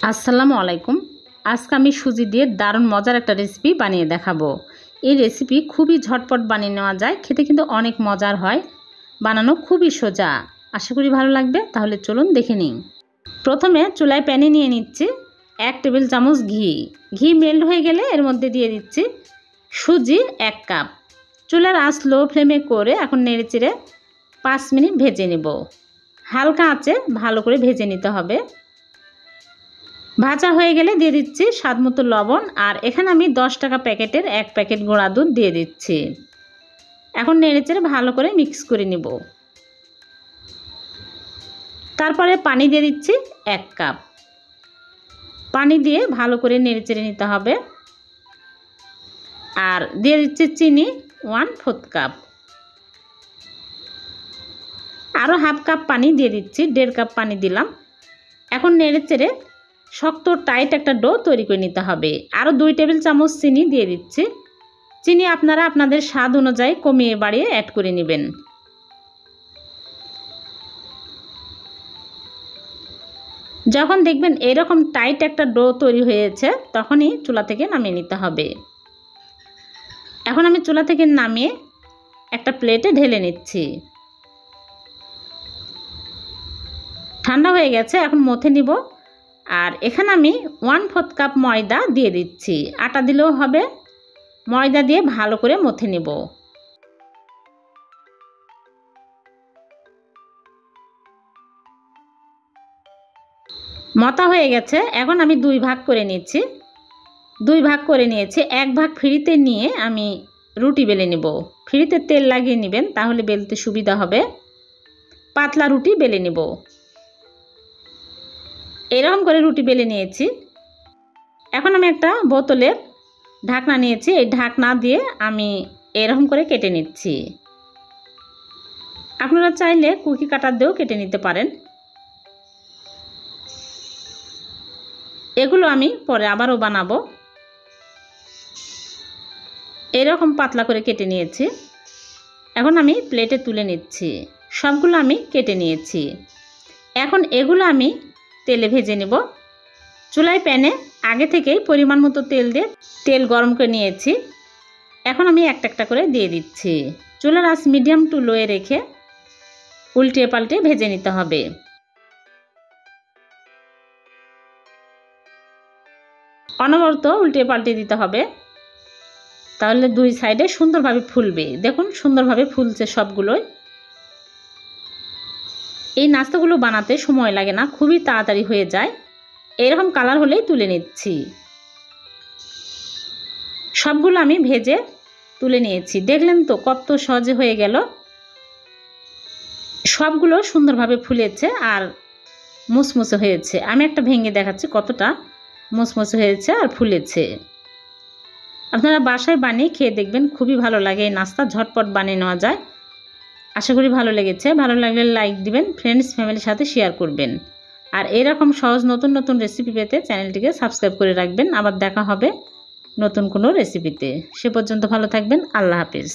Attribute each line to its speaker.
Speaker 1: আসসালামু আলাইকুম। আজকে আমি সুজি দিয়ে দারুণ মজার একটা রেসিপি বানিয়ে দেখাবো। এই রেসিপি খুবই ঝটপট বানিয়ে নেওয়া যায়, খেতে কিন্তু অনেক মজার হয়, বানানো খুবই সোজা। আশা করি ভালো লাগবে, তাহলে চলুন দেখে নিই। প্রথমে চুলায় প্যানে নিয়ে নিচ্ছি 1 টেবিল চামচ ঘি। ঘি মেল্ট হয়ে গেলে এর মধ্যে দিয়ে দিচ্ছি সুজি 1 কাপ। চুলার আঁচ লো ফ্লেমে করে এখন নেড়েচেড়ে 5 মিনিট ভেজে নেব। হালকা আঁচে ভালো করে ভেজে নিতে হবে। ভাজা হয়ে গেলে দিয়ে দিচ্ছি স্বাদমতো লবণ, আর এখানে আমি 10 টাকা প্যাকেটের 1 প্যাকেট গুঁড়া দুধ দিয়ে দিচ্ছি। এখন নেড়েচেড়ে ভালো করে মিক্স করে নেব। তারপরে পানি দিয়ে দিচ্ছি 1 কাপ। পানি দিয়ে ভালো করে নেড়েচেড়ে নিতে হবে। আর দিয়ে দিচ্ছি চিনি 1/4 কাপ। আরও হাফ কাপ পানি দিয়ে দিচ্ছি, 1.5 কাপ পানি দিলাম। এখন নেড়েচেড়ে শক্ত টাইট একটা ডো তৈরি করে নিতে হবে। আরও 2 টেবিল চামচ চিনি দিয়ে দিচ্ছি। চিনি আপনারা আপনাদের স্বাদ অনুযায়ী কমিয়ে বাড়িয়ে অ্যাড করে নেবেন। যখন দেখবেন এরকম টাইট একটা ডো তৈরি হয়েছে, তখনই চুলা থেকে নামিয়ে নিতে হবে। এখন আমি চুলা থেকে নামিয়ে একটা প্লেটে ঢেলে নিচ্ছি। ঠান্ডা হয়ে গেছে, এখন মথে নিব। আর এখানে আমি 1/4 কাপ ময়দা দিয়ে দিচ্ছি। আটা দিলেও হবে, ময়দা দিয়ে ভালো করে মথে নেব। মথা হয়ে গেছে, এখন আমি 2 ভাগ করে নিচ্ছি। 2 ভাগ করে নিয়েছি। 1 ভাগ ফ্রিতে নিয়ে আমি রুটি বেলে নেব। ফ্রিতে তেল লাগিয়ে নেবেন, তাহলে বেলতে সুবিধা হবে। পাতলা রুটি বেলে নেব। এরকম করে রুটি বেলে নিয়েছি। এখন আমি একটা বোতলের ঢাকনা নিয়েছি। এই ঢাকনা দিয়ে আমি এরকম করে কেটে নিচ্ছি। আপনারা চাইলে কুকি কাটার দিয়েও কেটে নিতে পারেন। এগুলো আমি পরে আবারও বানাবো। এরকম পাতলা করে কেটে নিয়েছি। এখন আমি প্লেটে তুলে নিচ্ছি। সবগুলো আমি কেটে নিয়েছি। এখন এগুলো আমি তেলে ভেজে নেব। চুলায় প্যানে আগে থেকেই পরিমাণ মতো তেল দিয়ে তেল গরম করে নিয়েছি। এখন আমি একটা একটা করে দিয়ে দিচ্ছি। চুলার আঁচ মিডিয়াম টু লোয়ে রেখে উল্টে পাল্টে ভেজে নিতে হবে। অনবরত উল্টে পাল্টে দিতে হবে, তাহলে 2 সাইডে সুন্দরভাবে ফুলবে। দেখুন সুন্দরভাবে ফুলছে সবগুলোই। এই নাস্তাগুলো বানাতে সময় লাগে না, খুবই তাড়াতাড়ি হয়ে যায়। এরকম কালার হলেই তুলে নিচ্ছি। সবগুলো আমি ভেজে তুলে নিয়েছি। দেখলেন তো কত সহজে হয়ে গেল। সবগুলো সুন্দরভাবে ফুলেছে আর মুসমুসে হয়েছে। আমি একটা ভেঙে দেখাচ্ছি কতটা মুসমুসে হয়েছে আর ফুলেছে। আপনারা বাসায় বানিয়ে খেয়ে দেখবেন, খুবই ভালো লাগে। এই নাস্তা ঝটপট বানিয়ে নেওয়া যায়। আশা করি ভালো লেগেছে। ভালো লাগলে লাইক দিবেন, ফ্রেন্ডস ফ্যামিলির সাথে শেয়ার করবেন। আর এরকম সহজ নতুন নতুন রেসিপি পেতে চ্যানেলটিকে সাবস্ক্রাইব করে রাখবেন। আবার দেখা হবে নতুন কোনো রেসিপিতে। সে পর্যন্ত ভালো থাকবেন। আল্লাহ হাফেজ।